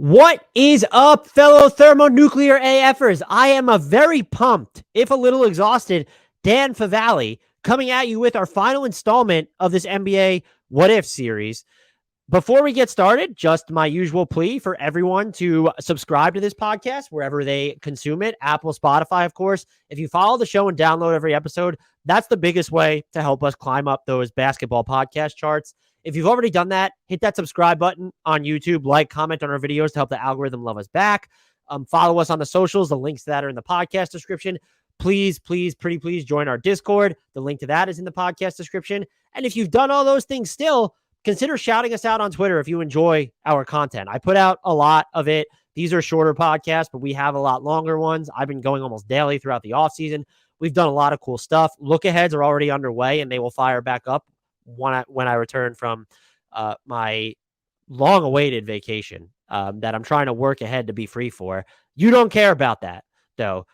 What is up, fellow thermonuclear AFers? I am a very pumped, if a little exhausted, Dan Favali coming at you with our final installment of this NBA What If series. Before we get started, just my usual plea for everyone to subscribe to this podcast wherever they consume it, Apple, Spotify, of course. If you follow the show and download every episode, that's the biggest way to help us climb up those basketball podcast charts. If you've already done that, hit that subscribe button on YouTube, like, comment on our videos to help the algorithm love us back. Follow us on the socials. The links to that are in the podcast description. Please, pretty please join our Discord. The link to that is in the podcast description. And if you've done all those things still, consider shouting us out on Twitter if you enjoy our content. I put out a lot of it. These are shorter podcasts, but we have a lot longer ones. I've been going almost daily throughout the offseason. We've done a lot of cool stuff. Look-aheads are already underway, and they will fire back up when I return from my long-awaited vacation that I'm trying to work ahead to be free for. You don't care about that, though.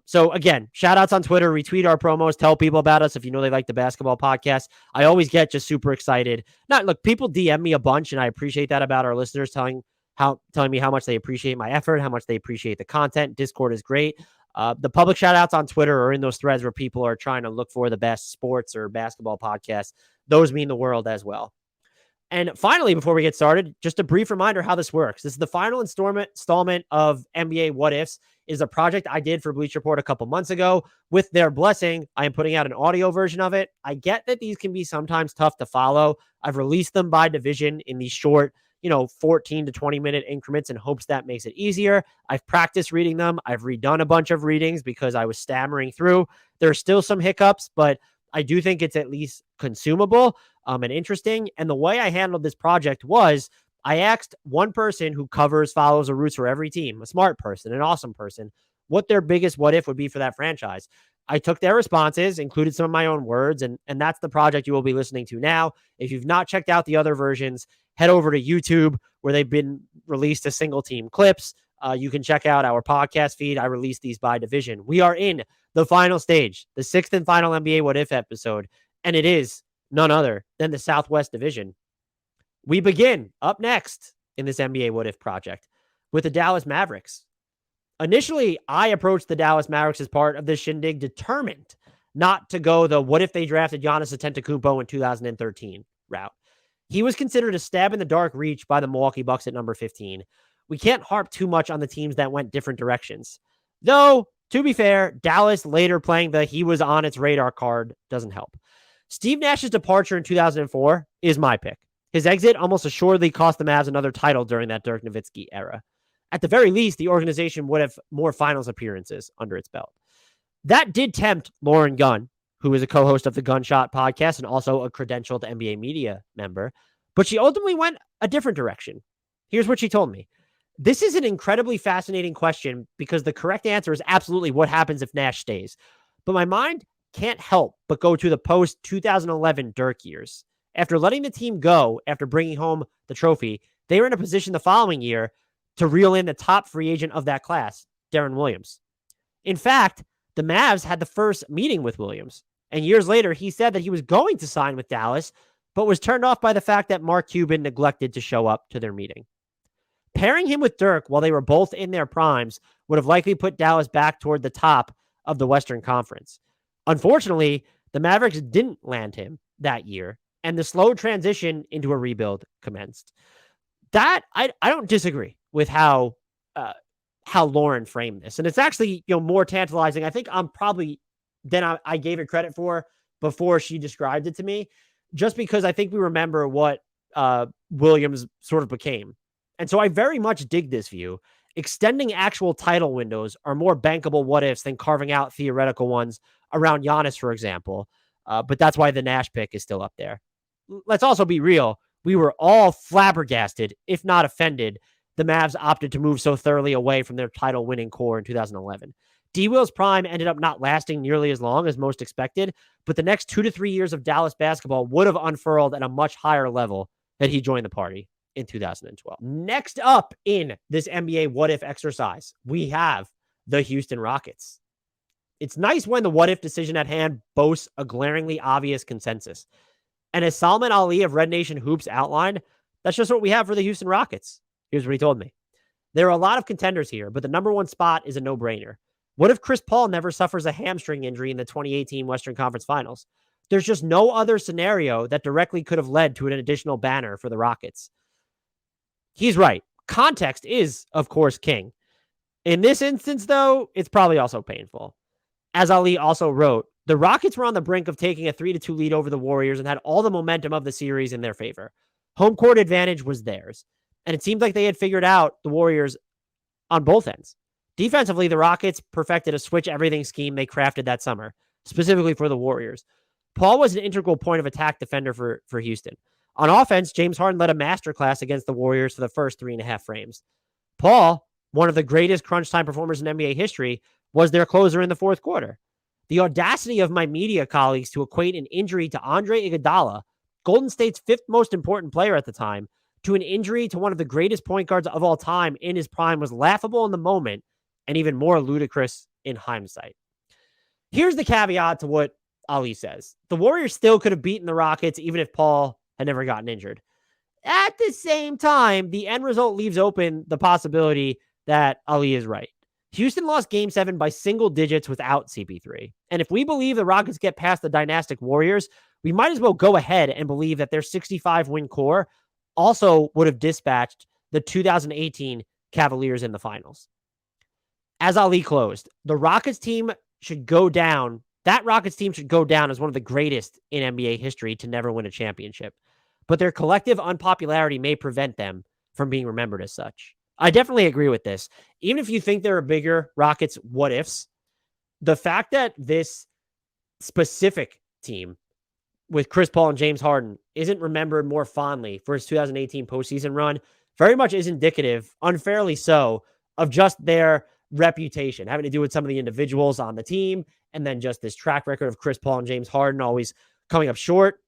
So again, shout outs on Twitter, retweet our promos, tell people about us if you know they like the basketball podcast. I always get just super excited. People DM me a bunch, and I appreciate that about our listeners telling me how much they appreciate my effort, how much they appreciate the content. Discord is great. The public shout outs on Twitter are in those threads where people are trying to look for the best sports or basketball podcasts. Those mean the world as well. And finally, before we get started, just a brief reminder how this works. This is the final installment of NBA What Ifs. Is a project I did for Bleacher Report a couple months ago. With their blessing, I am putting out an audio version of it. I get that these can be sometimes tough to follow. I've released them by division in these short, 14 to 20 minute increments in hopes that makes it easier. I've practiced reading them. I've redone a bunch of readings because I was stammering through. There's still some hiccups, but I do think it's at least consumable and interesting. And the way I handled this project was I asked one person who covers, follows, or roots for every team, a smart person, an awesome person, what their biggest what if would be for that franchise. I took their responses, included some of my own words, and that's the project you will be listening to now. If you've not checked out the other versions, head over to YouTube where they've been released as single team clips. You can check out our podcast feed. I released these by division. We are in the final stage, the sixth and final NBA What If episode, and it is none other than the Southwest Division. We begin up next in this NBA What If project with the Dallas Mavericks. Initially, I approached the Dallas Mavericks as part of this shindig determined not to go the what if they drafted Giannis Antetokounmpo in 2013 route. He was considered a stab in the dark reach by the Milwaukee Bucks at number 15. We can't harp too much on the teams that went different directions. Though, to be fair, Dallas later playing the he was on its radar card doesn't help. Steve Nash's departure in 2004 is my pick. His exit almost assuredly cost the Mavs another title during that Dirk Nowitzki era. At the very least, the organization would have more finals appearances under its belt. That did tempt Lauren Gunn, who is a co-host of the Gunshot podcast and also a credentialed NBA media member, but she ultimately went a different direction. Here's what she told me. This is an incredibly fascinating question because the correct answer is absolutely what happens if Nash stays. But my mind can't help but go to the post-2011 Dirk years. After letting the team go after bringing home the trophy, they were in a position the following year to reel in the top free agent of that class, Deron Williams. In fact, the Mavs had the first meeting with Williams, and years later, he said that he was going to sign with Dallas, but was turned off by the fact that Mark Cuban neglected to show up to their meeting. Pairing him with Dirk while they were both in their primes would have likely put Dallas back toward the top of the Western Conference. Unfortunately, the Mavericks didn't land him that year, and the slow transition into a rebuild commenced. That I don't disagree with how Lauren framed this, and it's actually more tantalizing. I think I'm probably than I gave it credit for before she described it to me, just because I think we remember what Williams sort of became, and so I very much dig this view. Extending actual title windows are more bankable what ifs than carving out theoretical ones around Giannis, for example. But that's why the Nash pick is still up there. Let's also be real. We were all flabbergasted, if not offended, the Mavs opted to move so thoroughly away from their title-winning core in 2011. D-Will's prime ended up not lasting nearly as long as most expected, but the next 2 to 3 years of Dallas basketball would have unfurled at a much higher level had he joined the party in 2012. Next up in this NBA what-if exercise, we have the Houston Rockets. It's nice when the what-if decision at hand boasts a glaringly obvious consensus. And as Salman Ali of Red Nation Hoops outlined, that's just what we have for the Houston Rockets. Here's what he told me. There are a lot of contenders here, but the number one spot is a no-brainer. What if Chris Paul never suffers a hamstring injury in the 2018 Western Conference Finals? There's just no other scenario that directly could have led to an additional banner for the Rockets. He's right. Context is, of course, king. In this instance, though, it's probably also painful. As Ali also wrote, the Rockets were on the brink of taking a 3-2 lead over the Warriors and had all the momentum of the series in their favor. Home court advantage was theirs, and it seemed like they had figured out the Warriors on both ends. Defensively, the Rockets perfected a switch-everything scheme they crafted that summer, specifically for the Warriors. Paul was an integral point of attack defender for Houston. On offense, James Harden led a masterclass against the Warriors for the first 3.5 frames. Paul, one of the greatest crunch time performers in NBA history, was their closer in the fourth quarter. The audacity of my media colleagues to equate an injury to Andre Iguodala, Golden State's fifth most important player at the time, to an injury to one of the greatest point guards of all time in his prime was laughable in the moment and even more ludicrous in hindsight. Here's the caveat to what Ali says. The Warriors still could have beaten the Rockets even if Paul had never gotten injured. At the same time, the end result leaves open the possibility that Ali is right. Houston lost Game 7 by single digits without CP3. And if we believe the Rockets get past the dynastic Warriors, we might as well go ahead and believe that their 65-win core also would have dispatched the 2018 Cavaliers in the finals. As Ali closed, the Rockets team should go down. That Rockets team should go down as one of the greatest in NBA history to never win a championship. But their collective unpopularity may prevent them from being remembered as such. I definitely agree with this. Even if you think there are bigger Rockets what ifs, the fact that this specific team with Chris Paul and James Harden isn't remembered more fondly for his 2018 postseason run very much is indicative, unfairly so, of just their reputation, having to do with some of the individuals on the team, and then just this track record of Chris Paul and James Harden always coming up short,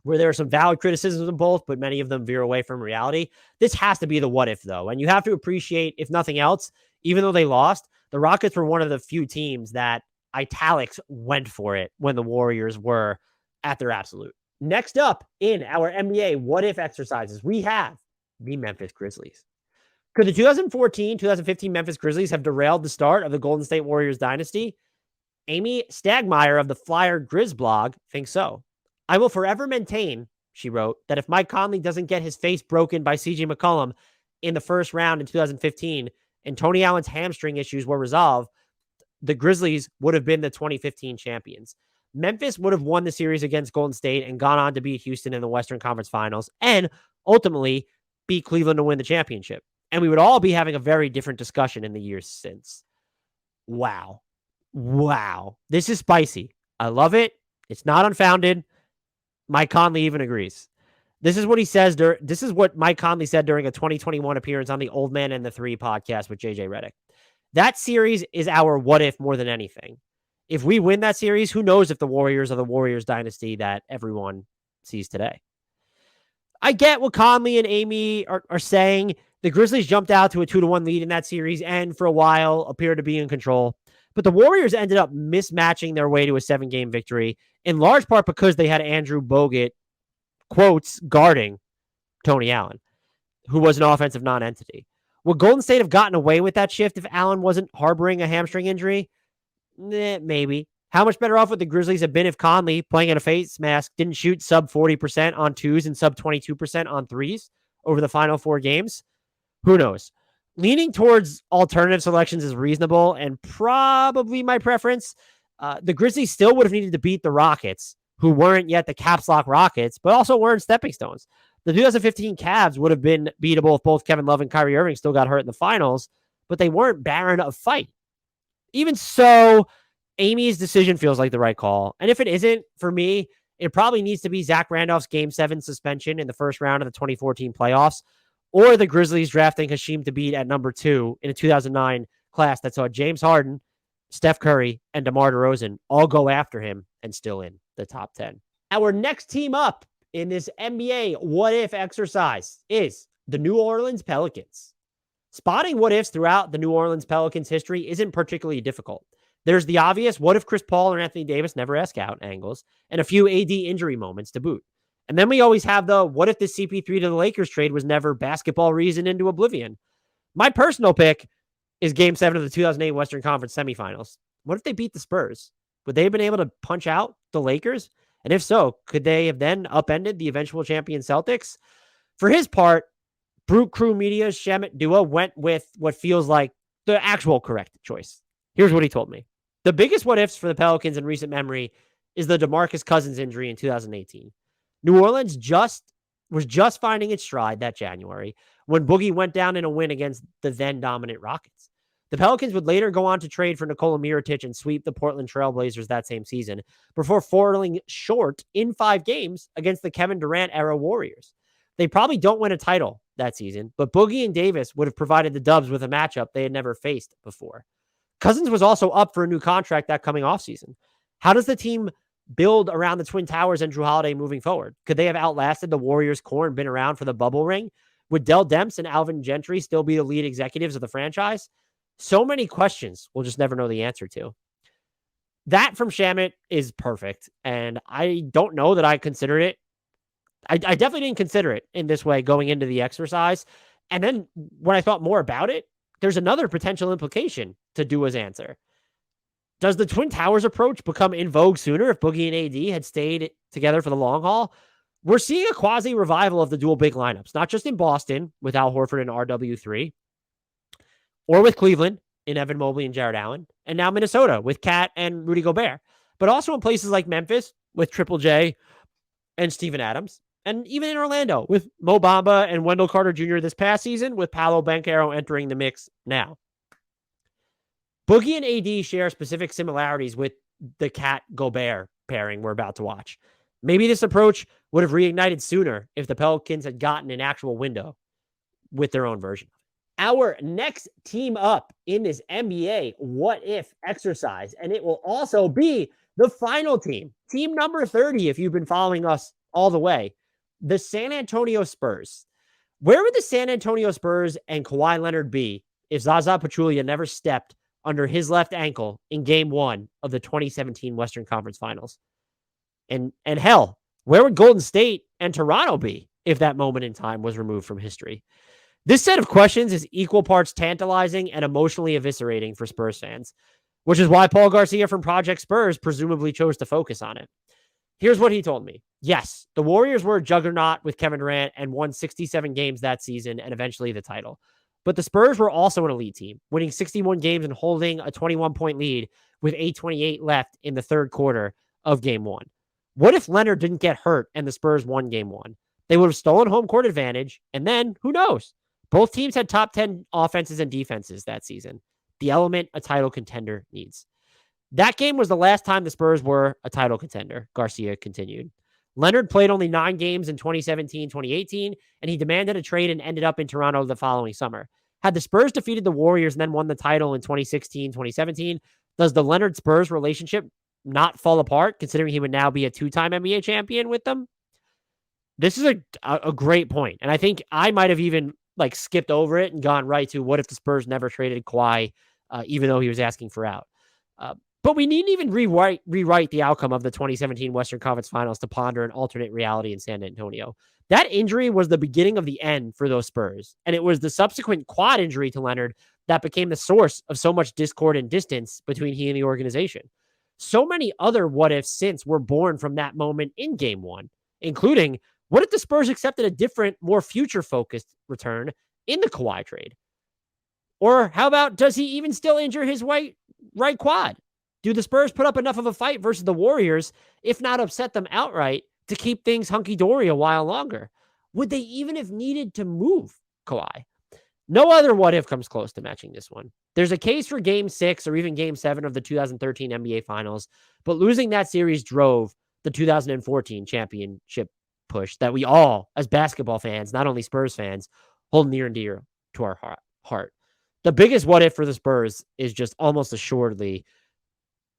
where there are some valid criticisms of both, but many of them veer away from reality. This has to be the what if, though. And you have to appreciate, if nothing else, even though they lost, the Rockets were one of the few teams that italics went for it when the Warriors were at their absolute. Next up in our NBA what if exercises, we have the Memphis Grizzlies. Could the 2014-2015 Memphis Grizzlies have derailed the start of the Golden State Warriors dynasty? Amy Stagmeyer of the Flyer Grizz blog thinks so. I will forever maintain, she wrote, that if Mike Conley doesn't get his face broken by CJ McCollum in the first round in 2015 and Tony Allen's hamstring issues were resolved, the Grizzlies would have been the 2015 champions. Memphis would have won the series against Golden State and gone on to beat Houston in the Western Conference Finals and ultimately beat Cleveland to win the championship. And we would all be having a very different discussion in the years since. Wow. This is spicy. I love it. It's not unfounded. Mike Conley even agrees. This is what he says. This is what Mike Conley said during a 2021 appearance on the Old Man and the Three podcast with JJ Redick. That series is our what if more than anything. If we win that series, who knows if the Warriors are the Warriors dynasty that everyone sees today. I get what Conley and Amy are saying. The Grizzlies jumped out to a 2-1 lead in that series and for a while appeared to be in control. But the Warriors ended up mismatching their way to a 7-game victory, in large part because they had Andrew Bogut, quotes, guarding Tony Allen, who was an offensive non-entity. Would Golden State have gotten away with that shift if Allen wasn't harboring a hamstring injury? Maybe. How much better off would the Grizzlies have been if Conley, playing in a face mask, didn't shoot sub 40% on twos and sub 22% on threes over the final 4 games? Who knows? Leaning towards alternative selections is reasonable and probably my preference. The Grizzlies still would have needed to beat the Rockets, who weren't yet the caps lock Rockets, but also weren't stepping stones. The 2015 Cavs would have been beatable if both Kevin Love and Kyrie Irving still got hurt in the finals, but they weren't barren of fight. Even so, Amy's decision feels like the right call. And if it isn't, for me, it probably needs to be Zach Randolph's Game 7 suspension in the first round of the 2014 playoffs, or the Grizzlies drafting Hasheem Thabeet at number 2 in a 2009 class that saw James Harden, Steph Curry, and DeMar DeRozan all go after him and still in the top 10. Our next team up in this NBA what-if exercise is the New Orleans Pelicans. Spotting what-ifs throughout the New Orleans Pelicans history isn't particularly difficult. There's the obvious what if Chris Paul or Anthony Davis never ask out angles, and a few AD injury moments to boot. And then we always have the what if the CP3 to the Lakers trade was never basketball reason into oblivion. My personal pick is Game 7 of the 2008 Western Conference semifinals. What if they beat the Spurs? Would they have been able to punch out the Lakers? And if so, could they have then upended the eventual champion Celtics? For his part, Brute Crew Media's Shamit Dua went with what feels like the actual correct choice. Here's what he told me. The biggest what ifs for the Pelicans in recent memory is the DeMarcus Cousins injury in 2018. New Orleans was just finding its stride that January when Boogie went down in a win against the then dominant Rockets. The Pelicans would later go on to trade for Nikola Mirotic and sweep the Portland Trail Blazers that same season before falling short in 5 games against the Kevin Durant-era Warriors. They probably don't win a title that season, but Boogie and Davis would have provided the Dubs with a matchup they had never faced before. Cousins was also up for a new contract that coming offseason. How does the team build around the Twin Towers and Drew Holiday moving forward? Could they have outlasted the Warriors' core and been around for the bubble ring? Would Dell Demps and Alvin Gentry still be the lead executives of the franchise? So many questions we'll just never know the answer to. That from Shamit is perfect, and I don't know that I considered it. I definitely didn't consider it in this way going into the exercise. And then when I thought more about it, there's another potential implication to Dua's answer. Does the Twin Towers approach become in vogue sooner if Boogie and AD had stayed together for the long haul? We're seeing a quasi-revival of the dual big lineups, not just in Boston with Al Horford and RW3, or with Cleveland in Evan Mobley and Jared Allen, and now Minnesota with Kat and Rudy Gobert, but also in places like Memphis with Triple J and Steven Adams, and even in Orlando with Mo Bamba and Wendell Carter Jr. this past season, with Paolo Banchero entering the mix now. Boogie and AD share specific similarities with the Kat Gobert pairing we're about to watch. Maybe this approach would have reignited sooner if the Pelicans had gotten an actual window with their own version. Our next team up in this NBA what if exercise, and it will also be the final team number 30 if you've been following us all the way, the San Antonio Spurs. Where would the San Antonio Spurs and Kawhi Leonard be if Zaza Pachulia never stepped under his left ankle in Game 1 of the 2017 Western Conference Finals? And hell, where would Golden State and Toronto be if that moment in time was removed from history? This set of questions is equal parts tantalizing and emotionally eviscerating for Spurs fans, which is why Paul Garcia from Project Spurs presumably chose to focus on it. Here's what he told me. Yes, the Warriors were a juggernaut with Kevin Durant and won 67 games that season and eventually the title. But the Spurs were also an elite team, winning 61 games and holding a 21-point lead with 8:28 left in the third quarter of Game 1. What if Leonard didn't get hurt and the Spurs won Game 1? They would have stolen home court advantage, and then, who knows? Both teams had top 10 offenses and defenses that season. The element a title contender needs. That game was the last time the Spurs were a title contender, Garcia continued. Leonard played only 9 games in 2017-2018, and he demanded a trade and ended up in Toronto the following summer. Had the Spurs defeated the Warriors and then won the title in 2016-2017, does the Leonard-Spurs relationship not fall apart, considering he would now be a 2-time NBA champion with them? This is a great point, and I think I might have even skipped over it and gone right to what if the Spurs never traded Kawhi, even though he was asking for out. But we needn't even rewrite the outcome of the 2017 Western Conference Finals to ponder an alternate reality in San Antonio. That injury was the beginning of the end for those Spurs, and it was the subsequent quad injury to Leonard that became the source of so much discord and distance between he and the organization. So many other what-ifs since were born from that moment in Game 1, including what if the Spurs accepted a different, more future-focused return in the Kawhi trade? Or how about, does he even still injure his right quad? Do the Spurs put up enough of a fight versus the Warriors, if not upset them outright, to keep things hunky-dory a while longer? Would they even have needed to move Kawhi? No other what-if comes close to matching this one. There's a case for Game 6 or even Game 7 of the 2013 NBA Finals, but losing that series drove the 2014 championship push that we all, as basketball fans, not only Spurs fans, hold near and dear to our heart. The biggest what-if for the Spurs is just almost assuredly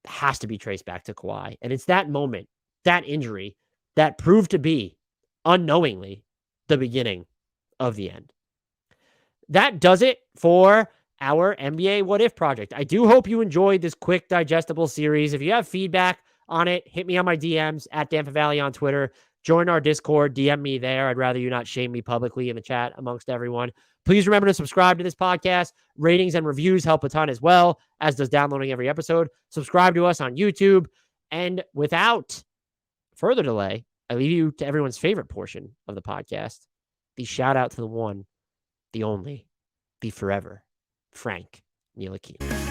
has to be traced back to Kawhi. And it's that moment, that injury, that proved to be, unknowingly, the beginning of the end. That does it for our NBA What If project. I do hope you enjoyed this quick, digestible series. If you have feedback on it, hit me on my DMs at Dan Favale on Twitter. Join our Discord. DM me there. I'd rather you not shame me publicly in the chat amongst everyone. Please remember to subscribe to this podcast. Ratings and reviews help a ton as well, as does downloading every episode. Subscribe to us on YouTube. And without further delay, I leave you to everyone's favorite portion of the podcast. The shout out to the one, the only, the forever, Frank Ntilikina.